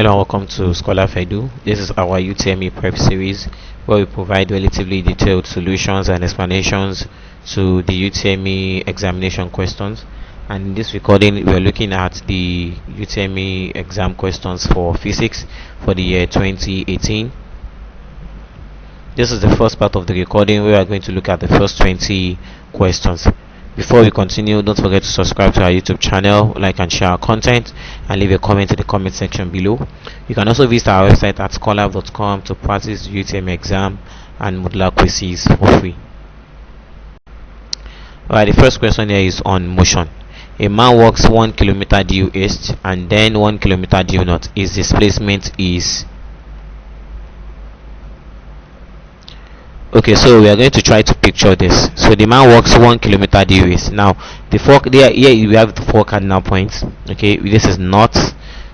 Hello and welcome to Scholar Fedu. This is our UTME prep series where we provide relatively detailed solutions and explanations to the UTME examination questions. And in this recording, we are looking at the UTME exam questions for physics for the year 2018. This is the first part of the recording where we are going to look at the first 20 questions. Before we continue, don't forget to subscribe to our YouTube channel, like and share our content, and leave a comment in the comment section below. You can also visit our website at scholar.com to practice UTME exam and modular quizzes for free. Alright, the first question here is on motion. A man walks 1 kilometer due east and then 1 kilometer due north. His displacement is... Okay, so we are going to try to picture this. So the man walks 1 kilometer due east. Now the four here we have the four cardinal points. Okay, this is north,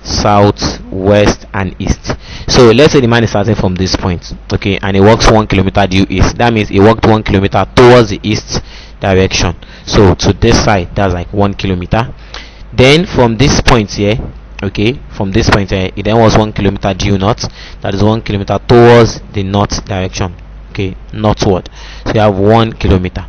south, west, and east. So let's say the man is starting from this point. Okay, and he walks 1 kilometer due east. That means he walked 1 kilometer towards the east direction. So to this side, that's like 1 kilometer. Then from this point here, okay, from this point here, it then was 1 kilometer due north. That is 1 kilometer towards the north direction. Okay, northward. So you have 1 kilometer.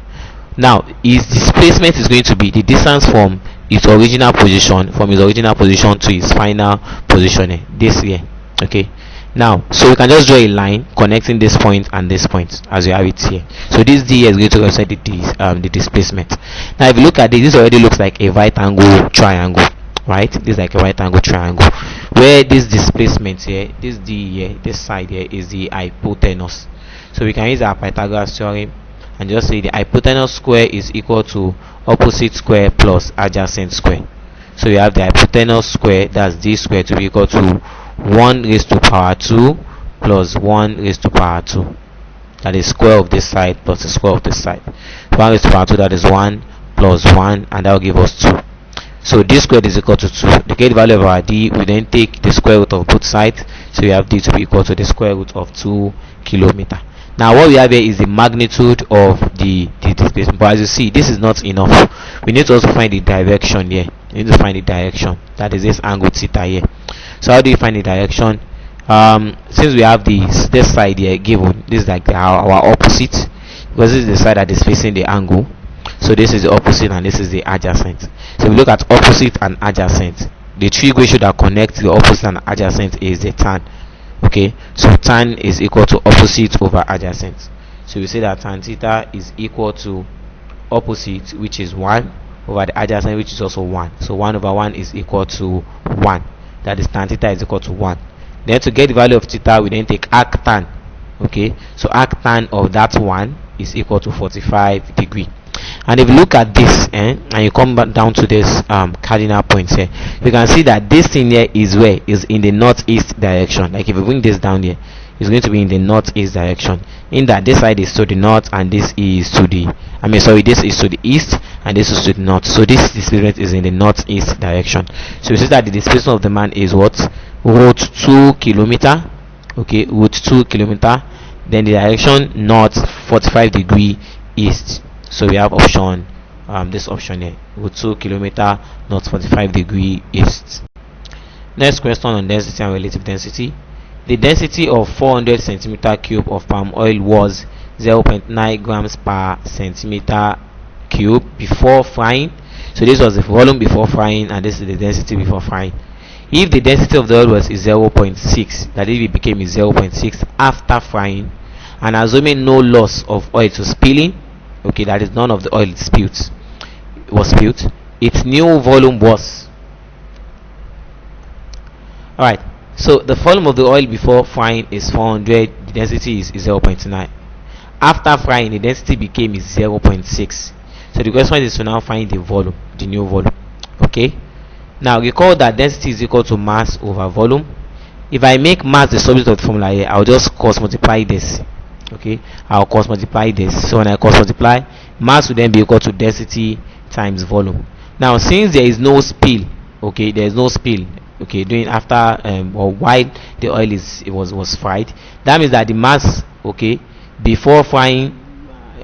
Now his displacement is going to be the distance from his original position to his final position this here. Okay, now so we can just draw a line connecting this point and this point as you have it here. So this D is going to represent the displacement. Now if you look at this already looks like a right angle triangle, right? This is like a right angle triangle where this displacement here, this D here, this side here is the hypotenuse. So we can use our Pythagoras theorem and just say the hypotenuse square is equal to opposite square plus adjacent square. So we have the hypotenuse square, that's d square, to be equal to 1 raised to power 2 plus 1 raised to power 2. That is square of this side plus the square of this side. 1 raised to power 2, that is 1 plus 1, and that will give us 2. So d squared is equal to 2. To get the value of our d, we then take the square root of both sides. So we have d to be equal to the square root of 2 kilometers. Now what we have here is the magnitude of the displacement, but as you see, this is not enough. We need to also find the direction here. We need to find the direction, that is this angle theta here. So how do you find the direction? Since we have this side here given, this is like our opposite, because this is the side that is facing the angle. So this is the opposite and this is the adjacent. So we look at opposite and adjacent. The trig ratio that connects the opposite and adjacent is the tan. Okay, so tan is equal to opposite over adjacent. So we say that tan theta is equal to opposite, which is 1, over the adjacent, which is also 1. So 1 over 1 is equal to 1. That is tan theta is equal to 1. Then to get the value of theta, we then take arc tan. Okay, so arc tan of that 1 is equal to 45 degrees. And if you look at this and you come back down to this cardinal points here, you can see that this thing here is where is in the northeast direction. Like if you bring this down here, it's going to be in the northeast direction, in that this side is to the north and this is to the this is to the east and this is to the north. So this displacement is in the northeast direction. So we see that the displacement of the man is what? Root 2 kilometer. Okay, root 2 kilometer. Then the direction north 45 degree east. So we have option this option here, with 2 kilometer north 45 degree east. Next question on density and relative density. The density of 400 centimeter cube of palm oil was 0.9 grams per centimeter cube before frying. So this was the volume before frying and this is the density before frying. If the density of the oil was 0.6, that is, it became 0.6 after frying, and assuming no loss of oil to spilling, okay, that is none of the oil was spilled, its new volume was... Alright, so the volume of the oil before frying is 400, the density is 0.9. After frying, the density became 0.6. So the question is to now find the volume, the new volume. Okay, now recall that density is equal to mass over volume. If I make mass the subject of the formula here, I'll just cross multiply this. Okay, I'll cross multiply this. So when I cross multiply, mass will then be equal to density times volume. Now since there is no spill, okay, there is no spill, okay, doing after or while the oil was fried, that means that the mass, okay, before frying,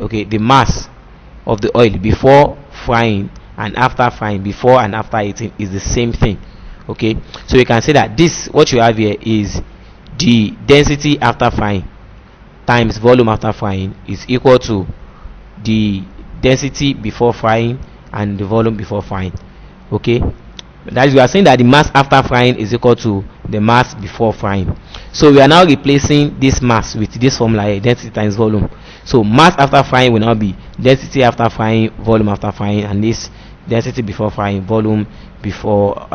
okay, the mass of the oil before frying and after frying, before and after eating, is the same thing. Okay, so we can say that this, what you have here, is the density after frying times volume after frying is equal to the density before frying and the volume before frying. Okay, that is, we are saying that the mass after frying is equal to the mass before frying. So we are now replacing this mass with this formula here, density times volume. So mass after frying will now be density after frying, volume after frying, and this density before frying, volume before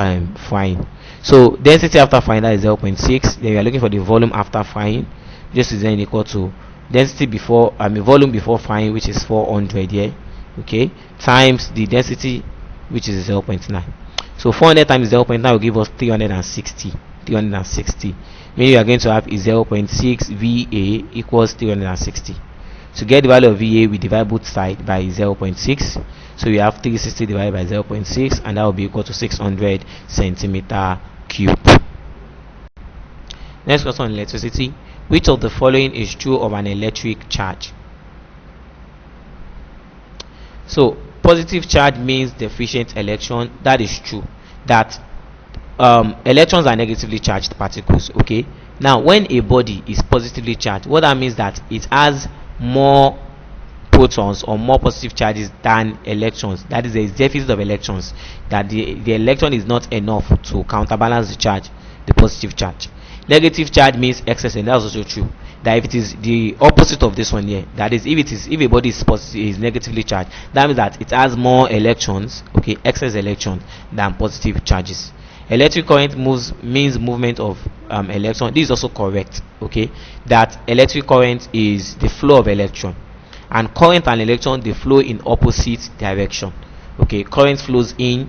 frying. So density after frying, that is 0.6. Then we are looking for the volume after frying. This is then equal to density before volume before frying, which is 400 here, okay, times the density, which is 0.9. So 400 times 0.9 will give us 360. Meaning we are going to have is 0.6 VA equals 360. To get the value of VA, we divide both sides by 0.6. So we have 360 divided by 0.6, and that will be equal to 600 centimeter cube. Next question on electricity. Which of the following is true of an electric charge? So positive charge means deficient electron. That is true. That electrons are negatively charged particles. Okay, now when a body is positively charged, what that means that it has more protons or more positive charges than electrons. That is, there is deficit of electrons, that the electron is not enough to counterbalance the charge, the positive charge. Negative charge means excess, and that's also true. That if it is the opposite of this one here, that is, if a body is is negatively charged, that means that it has more electrons, okay, excess electrons, than positive charges. Electric current means movement of electron. This is also correct, okay, that electric current is the flow of electron, and current and electron, they flow in opposite direction. Okay, current flows in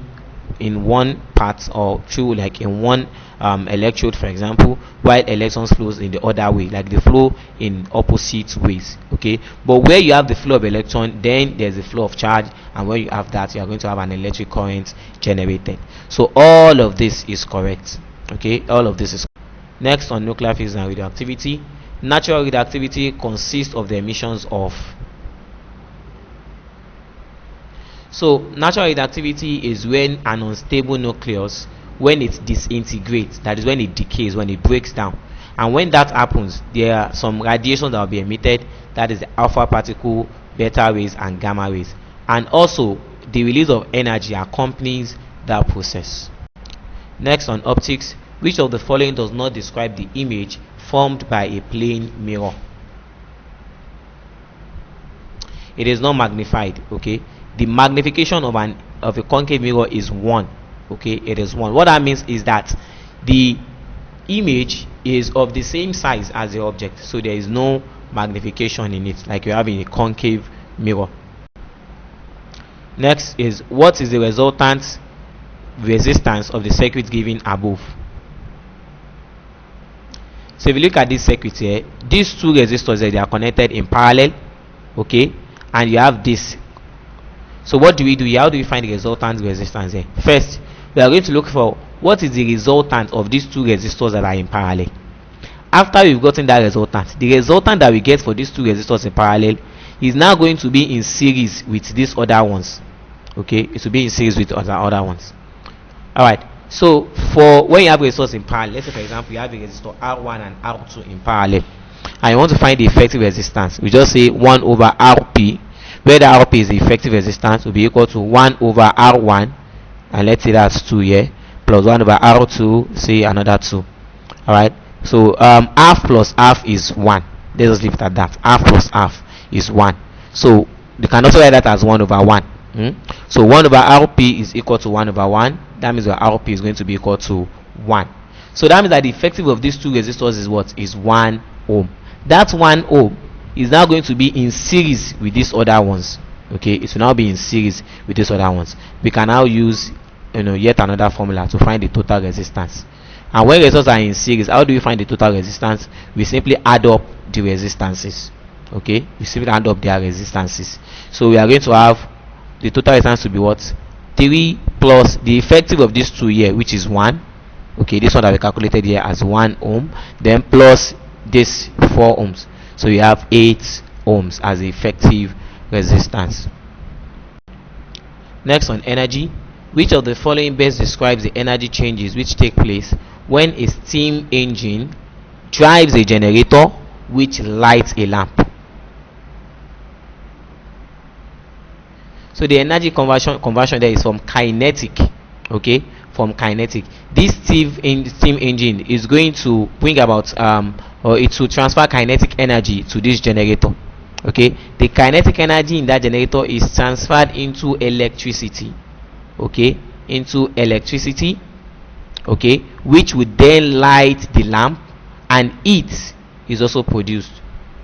one part, or through, like in one electrode, for example, while electrons flows in the other way, like they flow in opposite ways. Okay, but where you have the flow of electron, then there's a flow of charge, and when you have that, you are going to have an electric current generated. So all of this is correct. Okay, all of this is correct. Next, on nuclear physics and radioactivity. Natural radioactivity consists of the emissions of. So natural radioactivity is when an unstable nucleus, when it disintegrates, that is when it decays, when it breaks down, and when that happens, there are some radiation that will be emitted, that is the alpha particle, beta rays, and gamma rays, and also the release of energy accompanies that process. Next, on optics. Which of the following does not describe the image formed by a plane mirror? It is not magnified. Okay, the magnification of a concave mirror is 1. Okay, it is 1. What that means is that the image is of the same size as the object, so there is no magnification in it, like you have in a concave mirror. Next is, what is the resultant resistance of the circuit given above? So if you look at this circuit here, these two resistors here, they are connected in parallel. Okay, and you have this. So what do we do? How do we find the resultant resistance here? First, we are going to look for what is the resultant of these two resistors that are in parallel. After we've gotten that resultant, the resultant that we get for these two resistors in parallel is now going to be in series with these other ones. Okay, it will be in series with other ones. Alright, so for when you have resistors in parallel, let's say for example you have a resistor R1 and R2 in parallel, and you want to find the effective resistance, we just say 1 over Rp, where the Rp is the effective resistance, will be equal to 1 over R1, and let's say that's 2 here, plus 1 over R2, say another 2. Alright, so half plus half is 1. Let's just leave it at that. Half plus half is 1. So you can also write that as 1 over 1. So 1 over Rp is equal to 1 over 1. That means your Rp is going to be equal to 1. So that means that the effective of these two resistors is what? Is 1 ohm. That 1 ohm is now going to be in series with these other ones. Okay, it will now be in series with these other ones. We can now use yet another formula to find the total resistance. And when resistors are in series, how do we find the total resistance? We simply add up the resistances. Okay, we simply add up their resistances. So we are going to have the total resistance to be what? 3 plus the effective of these two here, which is 1. Okay, this one that we calculated here as 1 ohm, then plus this 4 ohms. So we have 8 ohms as the effective resistance. Next, on energy. Which of the following best describes the energy changes which take place when a steam engine drives a generator which lights a lamp? So the energy conversion there is from kinetic, okay, from kinetic. This steam engine is going to bring about or it will transfer kinetic energy to this generator, okay. The kinetic energy in that generator is transferred into electricity, okay, okay, which would then light the lamp, and heat is also produced,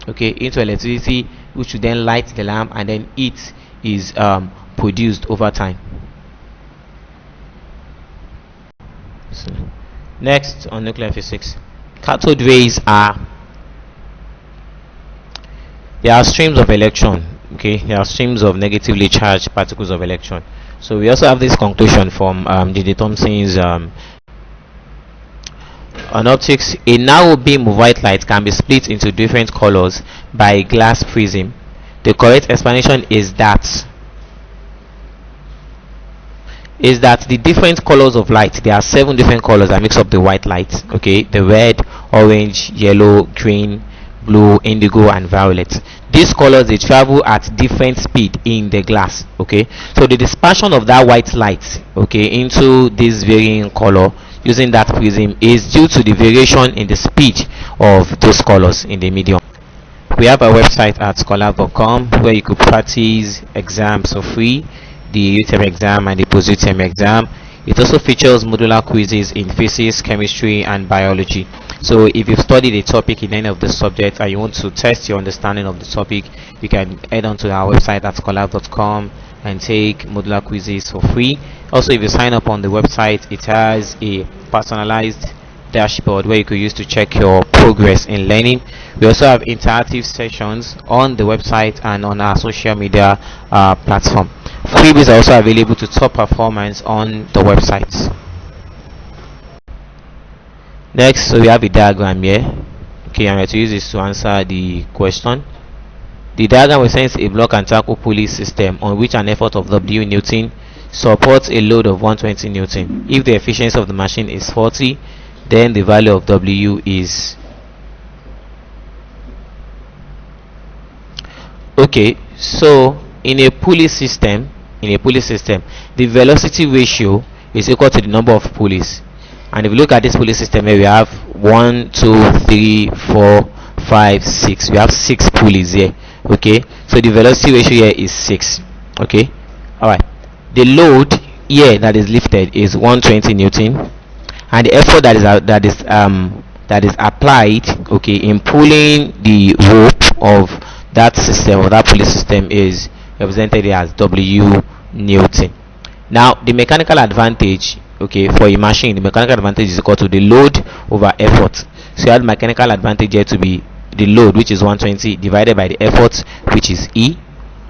okay, into electricity, which would then light the lamp, and then heat is produced over time. So, next on nuclear physics, cathode rays are streams of electron, okay, they are streams of negatively charged particles of electron. So we also have this conclusion from J.J. Thomson's on optics. A narrow beam of white light can be split into different colors by a glass prism. The correct explanation is that the different colors of light, there are 7 different colors that makes up the white light, okay, the red, orange, yellow, green, blue, indigo, and violet. These colors, they travel at different speed in the glass, okay. So the dispersion of that white light, okay, into this varying color using that prism is due to the variation in the speed of those colors in the medium. We have a website at scholar.com where you could practice exams for free, the UTME exam and the post UTME exam. It also features modular quizzes in physics, chemistry, and biology. So if you've studied a topic in any of the subjects and you want to test your understanding of the topic, you can head on to our website at scholar.com and take modular quizzes for free. Also, if you sign up on the website, it has a personalized dashboard where you could use to check your progress in learning. We also have interactive sessions on the website and on our social media platform. Freebies are also available to top performance on the website. Next, so we have a diagram here. Okay, I'm going to use this to answer the question. The diagram represents a block and tackle pulley system on which an effort of W Newton supports a load of 120 Newton. If the efficiency of the machine is 40, then the value of W is, okay, so in a pulley system, the velocity ratio is equal to the number of pulleys. And if you look at this pulley system here, we have 1, 2, 3, 4, 5, 6. We have 6 pulleys here, okay. So the velocity ratio here is 6, okay. All right, the load here that is lifted is 120 Newton, and the effort that is applied, okay, in pulling the rope of that system, or that pulley system, is represented here as W Newton. Now the mechanical advantage, okay, for a machine, the mechanical advantage is equal to the load over effort. So you have mechanical advantage here to be the load, which is 120, divided by the effort, which is E.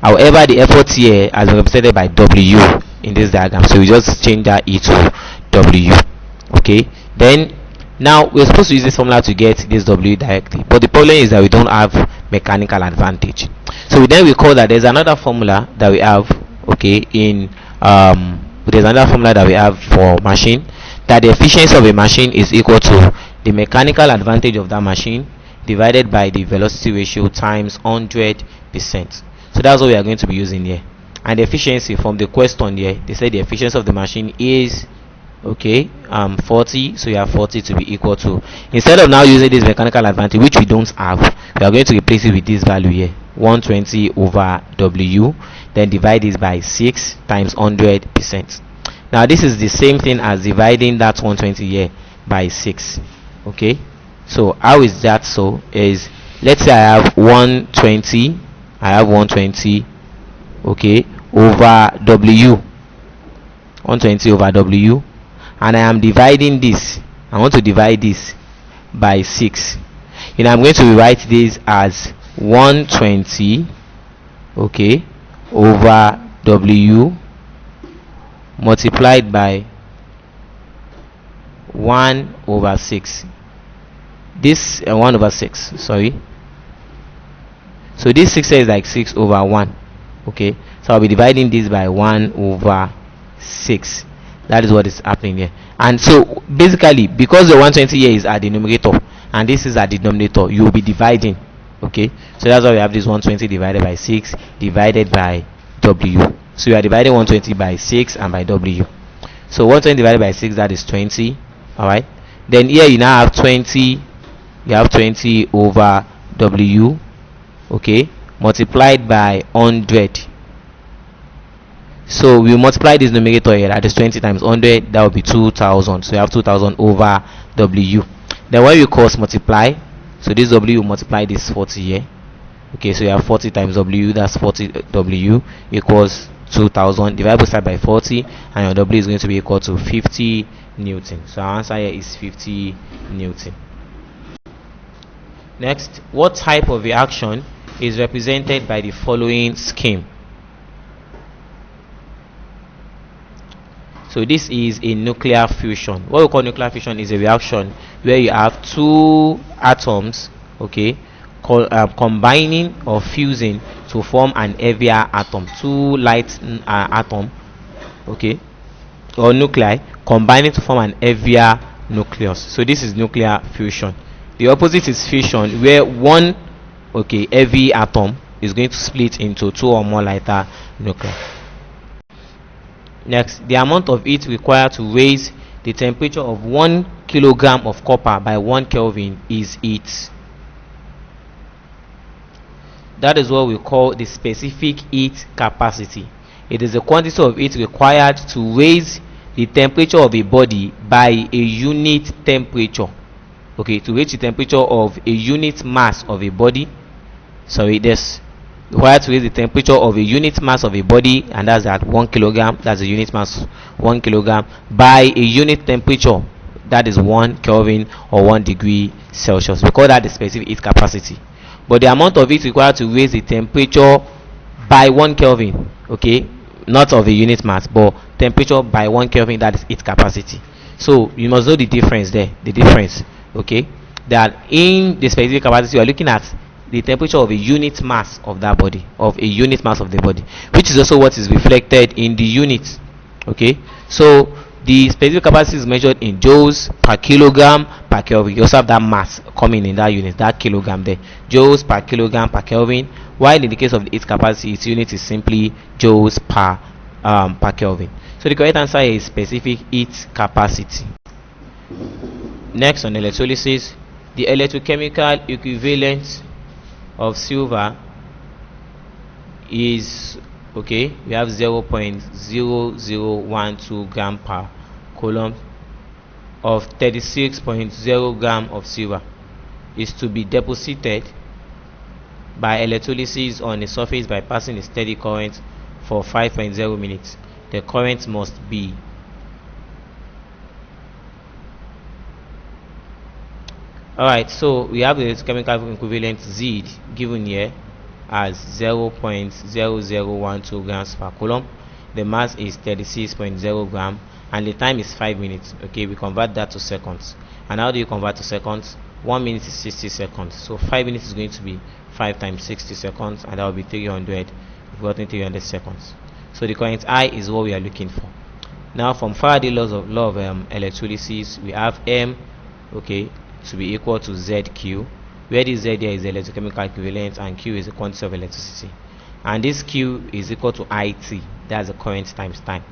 However, the effort here has been represented by W in this diagram, so we just change that E to W, okay. Then now we're supposed to use this formula to get this W directly, but the problem is that we don't have mechanical advantage. So then we call that there's another formula that we have, okay, in there's another formula that we have for machine, that the efficiency of a machine is equal to the mechanical advantage of that machine divided by the velocity ratio times 100%. So that's what we are going to be using here. And the efficiency from the question here, they said the efficiency of the machine is, okay, 40. So you have 40 to be equal to, instead of now using this mechanical advantage, which we don't have, we are going to replace it with this value here, 120 over W, then divide this by 6 times 100%. Now this is the same thing as dividing that 120 here by 6, okay. So how is that? So is, let's say I have 120, okay, over W, 120 over W, and I am dividing this, I want to divide this by 6. I'm going to rewrite this as 120, okay, over W multiplied by 1 over 6. This 1 over 6, sorry. So this 6 is like 6 over 1, okay. So I'll be dividing this by 1 over 6. That is what is happening here. And so basically, because the 120 here is at the numerator and this is at the denominator, you will be dividing. Okay, so that's why we have this 120 divided by 6 divided by W. So you are dividing 120 by 6 and by W. So 120 divided by 6, that is 20. Alright, then here you now have 20, you have 20 over W, okay, multiplied by 100. So we multiply this numerator here, that is 20 times 100, that will be 2000. So you have 2000 over W. Then when you cross multiply, so this W will multiply this 40 here. Okay, so you have 40 times W, that's 40 W equals 2000. Divide both sides by 40 and your W is going to be equal to 50 Newton. So our answer here is 50 Newton. Next, what type of reaction is represented by the following scheme? So this is a nuclear fusion. What we call nuclear fusion is a reaction where you have two atoms, okay, combining or fusing to form an heavier atom. Two light atom, okay, or nuclei combining to form an heavier nucleus. So this is nuclear fusion. The opposite is fission, where one, okay, heavy atom is going to split into two or more lighter nuclei. Next, the amount of heat required to raise the temperature of 1 kilogram of copper by 1 Kelvin is heat. That is what we call the specific heat capacity. It is the quantity of heat required to raise the temperature of a body by a unit temperature. Okay, to reach the temperature of a unit mass of a body. Sorry, this required to raise the temperature of a unit mass of a body, and that's at 1 kilogram. That's the unit mass, 1 kilogram, by a unit temperature, that is 1 Kelvin or 1 degree Celsius. We call that the specific heat capacity. But the amount of heat required to raise the temperature by 1 Kelvin, okay, not of a unit mass, but temperature by 1 Kelvin, that is heat capacity. So you must know the difference there. The difference, okay, that in the specific capacity you are looking at the temperature of a unit mass of that body, of a unit mass of the body, which is also what is reflected in the units. Okay, so the specific capacity is measured in joules per kilogram per Kelvin. You also have that mass coming in that unit, that kilogram there, joules per kilogram per Kelvin. While in the case of the heat capacity, its unit is simply joules per Kelvin. So the correct answer is specific heat capacity. Next, on electrolysis, the electrochemical equivalent of silver is, okay, we have 0.0012 gram per coulomb of 36.0 gram of silver is to be deposited by electrolysis on a surface by passing a steady current for 5.0 minutes. The current must be, alright, so we have the chemical equivalent Z given here as 0.0012 grams per coulomb. The mass is 36.0 gram and the time is 5 minutes. Okay, we convert that to seconds. And how do you convert to seconds? 1 minute is 60 seconds. So 5 minutes is going to be 5 times 60 seconds, and that will be 300. We've gotten 300 seconds. So the current I is what we are looking for. Now from Faraday's law of electrolysis, we have M, okay, to be equal to ZQ, where this Z here is the electrochemical equivalent and Q is the quantity of electricity, and this Q is equal to IT, that's the current times time.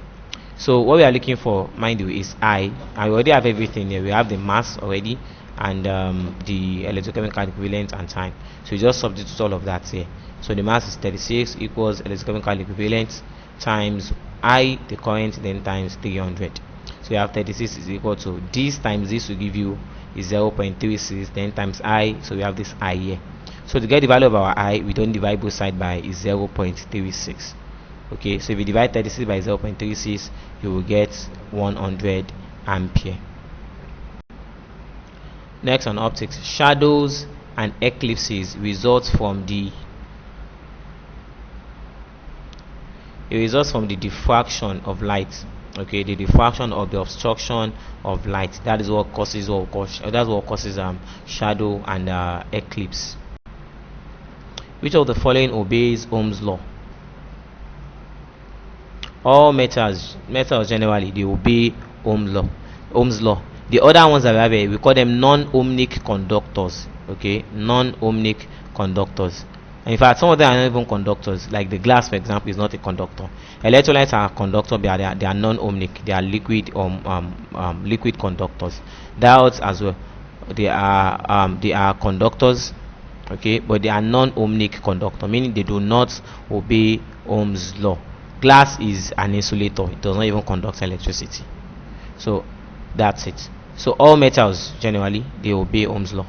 So what we are looking for, mind you, is I, and we already have everything here. We have the mass already and the electrochemical equivalent and time. So you just substitute all of that here. So the mass is 36 equals electrochemical equivalent times I, the current, then times 300. So you have 36 is equal to this times this will give you is 0.36, then times I, so we have this I here. So to get the value of our I, we don't divide both sides by 0.36. Okay, so if you divide 36 by 0.36, you will get 100 ampere. Next, on optics, shadows and eclipses results from the diffraction of light. Okay, the diffraction of the obstruction of light. That is what causes shadow and eclipse. Which of the following obeys Ohm's law? all metals generally, they obey Ohm's law. The other ones that we have here, we call them non-ohmic conductors. Okay, non-ohmic conductors. And in fact, some of them are not even conductors. Like the glass, for example, is not a conductor. Electrolytes are conductor, but they are non-ohmic. They are liquid conductors. Diodes as well. They are conductors. Okay, but they are non-ohmic conductor, meaning they do not obey Ohm's law. Glass is an insulator. It does not even conduct electricity. So that's it. So all metals generally, they obey Ohm's law.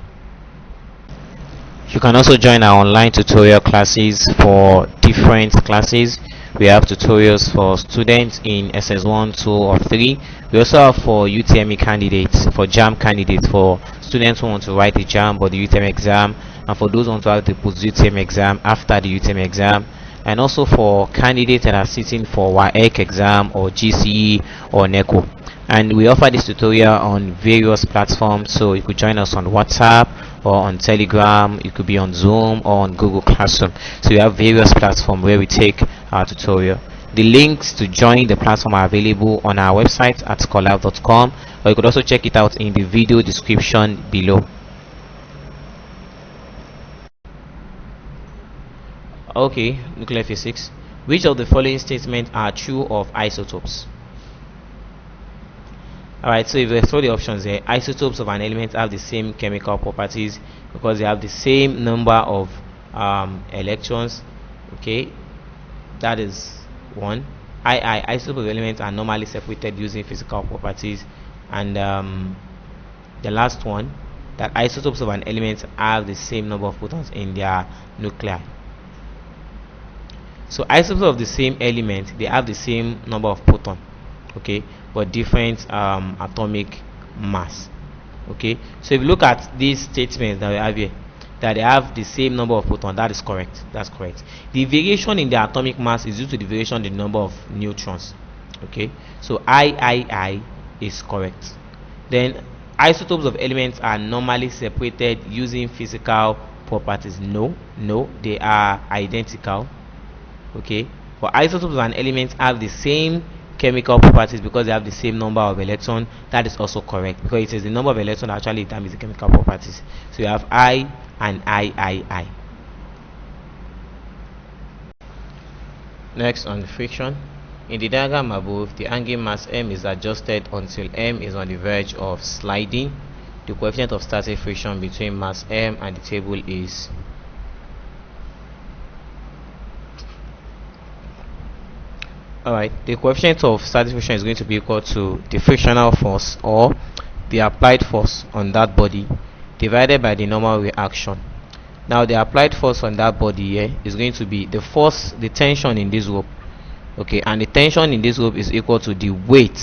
You can also join our online tutorial classes for different classes. We have tutorials for students in SS1, 2, or 3. We also have for UTME candidates, for JAMB candidates, for students who want to write the JAMB or the UTME exam, and for those who want to have the post-UTME exam after the UTME exam, and also for candidates that are sitting for WAEC exam or GCE or NECO. And we offer this tutorial on various platforms, so you could join us on WhatsApp or on Telegram, you could be on Zoom or on Google Classroom. So we have various platforms where we take our tutorial. The links to join the platform are available on our website at scholar.com, or you could also check it out in the video description below. Okay, nuclear physics. Which of the following statements are true of isotopes? Alright, so if we throw the options here, isotopes of an element have the same chemical properties because they have the same number of electrons. Okay, that is one. Isotopes of elements are normally separated using physical properties. And the last one, that isotopes of an element have the same number of protons in their nuclei. So isotopes of the same element, they have the same number of protons, okay, but different atomic mass. Okay, so if you look at these statements that we have here, that they have the same number of protons, that is correct. That's correct. The variation in the atomic mass is due to the variation in the number of neutrons. Okay, so I is correct. Then isotopes of elements are normally separated using physical properties. No, they are identical. Okay, but isotopes of an element have the same chemical properties because they have the same number of electrons. That is also correct because it is the number of electrons that actually determines the chemical properties. So you have I and I. Next, on friction. In the diagram above, the angular mass m is adjusted until m is on the verge of sliding. The coefficient of static friction between mass m and the table is Alright, the coefficient of static friction is going to be equal to the frictional force or the applied force on that body divided by the normal reaction. Now the applied force on that body here is going to be the force, the tension in this rope. Okay, and the tension in this rope is equal to the weight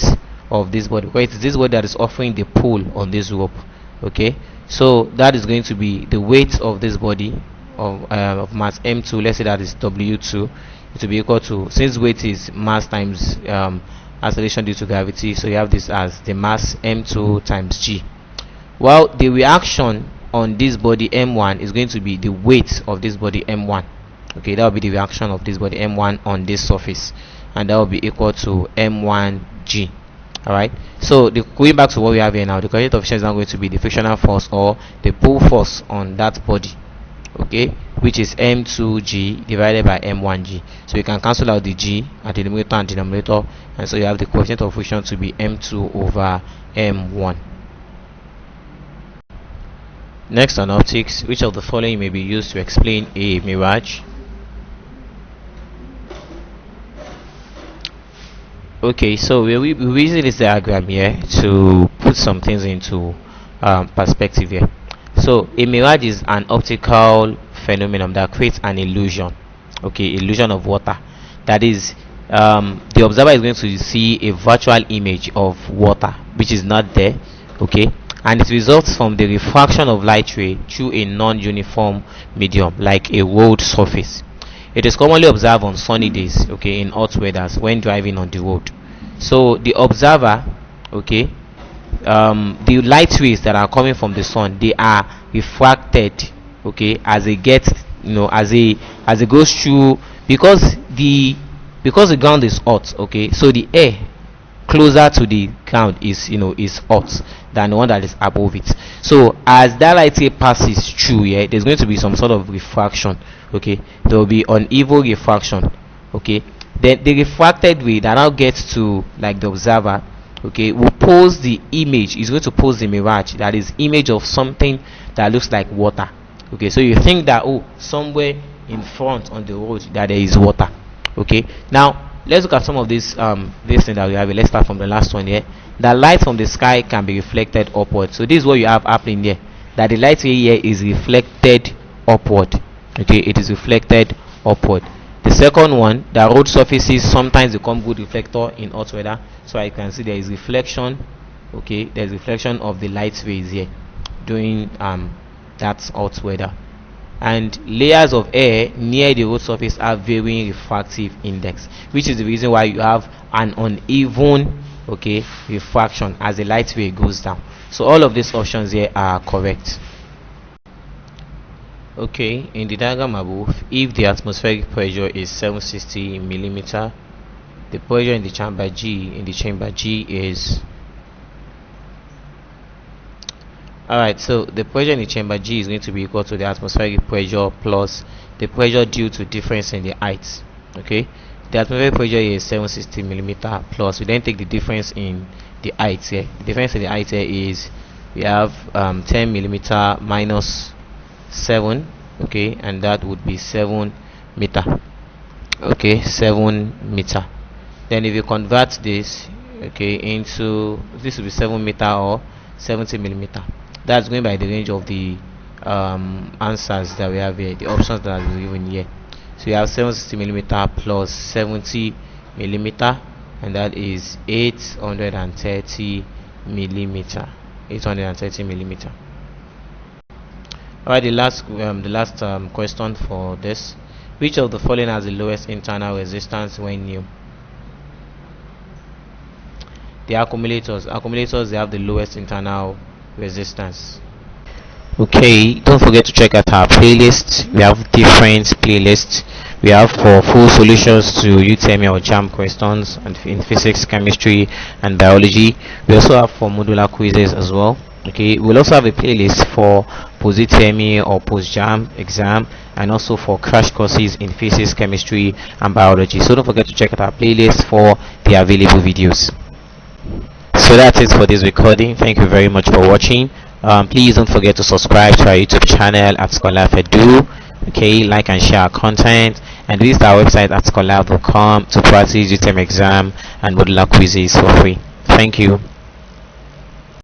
of this body. Wait, it's this body that is offering the pull on this rope. Okay, so that is going to be the weight of this body of mass m2. Let's say that is w2. It will be equal to, since weight is mass times acceleration due to gravity, so you have this as the mass m2 times g. Well, the reaction on this body m1 is going to be the weight of this body m1. Okay, that will be the reaction of this body m1 on this surface, and that will be equal to m1g. Alright, so going back to what we have here now, the coefficient of friction is now going to be the frictional force or the pull force on that body, okay, which is m2g divided by m1g. So you can cancel out the g at the numerator and denominator, and so you have the coefficient of friction to be m2 over m1. Next, on optics, which of the following may be used to explain a mirage? Okay, so we're using this diagram here to put some things into perspective here. So a mirage is an optical phenomenon that creates an illusion. Okay, illusion of water. That is, the observer is going to see a virtual image of water which is not there. Okay, and it results from the refraction of light ray through a non-uniform medium like a road surface. It is commonly observed on sunny days, okay, in hot weather when driving on the road. So the observer, okay, the light rays that are coming from the sun, they are refracted, okay, as it gets, as it goes through, because the because the ground is hot, okay, so the air closer to the ground is, is hot than the one that is above it. So as that light ray passes through here, there's going to be some sort of refraction, okay. There will be uneven refraction, okay. Then the refracted ray that now gets to like the observer, okay, will pose the image, is going to pose the mirage, that is image of something that looks like water, okay. So you think that, oh, somewhere in front on the road that there is water, okay. Now let's look at some of this thing that we have. Let's start from the last one here. The light from the sky can be reflected upward. So this is what you have happening here, that the light ray here is reflected upward, okay. It is reflected upward. The second one, the road surfaces sometimes become good reflector in hot weather. So I can see there is reflection, okay. There's reflection of the light rays here during that hot weather. And layers of air near the road surface have varying refractive index, which is the reason why you have an uneven, okay, refraction as the light ray goes down. So all of these options here are correct. Okay, in the diagram above, if the atmospheric pressure is 760 millimeter, the pressure in the chamber G is, alright, so the pressure in the chamber G is going to be equal to the atmospheric pressure plus the pressure due to difference in the height, okay. The atmospheric pressure here is 760 millimeter plus, we then take the difference in the height here. The difference in the height here is, we have 10 millimeter minus 7, okay, and that would be 7 meter, okay, 7 meter. Then if you convert this, okay, into, this will be 7 meter or 70 millimeter. That's going by the range of the answers that we have here, the options that are given here. So we have 760 millimeter plus 70 millimeter, and that is 830 millimeter. 830 millimeter. Alright, the last question for this: which of the following has the lowest internal resistance when new? The accumulators. They have the lowest internal resistance. Okay, don't forget to check out our playlist. We have different playlists. We have for full solutions to UTME or JAMB questions and in physics, chemistry, and biology. We also have for modular quizzes as well. Okay, we'll also have a playlist for post UTME or post JAMB exam, and also for crash courses in physics, chemistry, and biology. So don't forget to check out our playlist for the available videos. So that's it for this recording. Thank you very much for watching. Please don't forget to subscribe to our YouTube channel at ScholarFedu. Okay, like and share our content, and visit our website at scholar.com to practice UTME exam and modular quizzes for free. Thank you.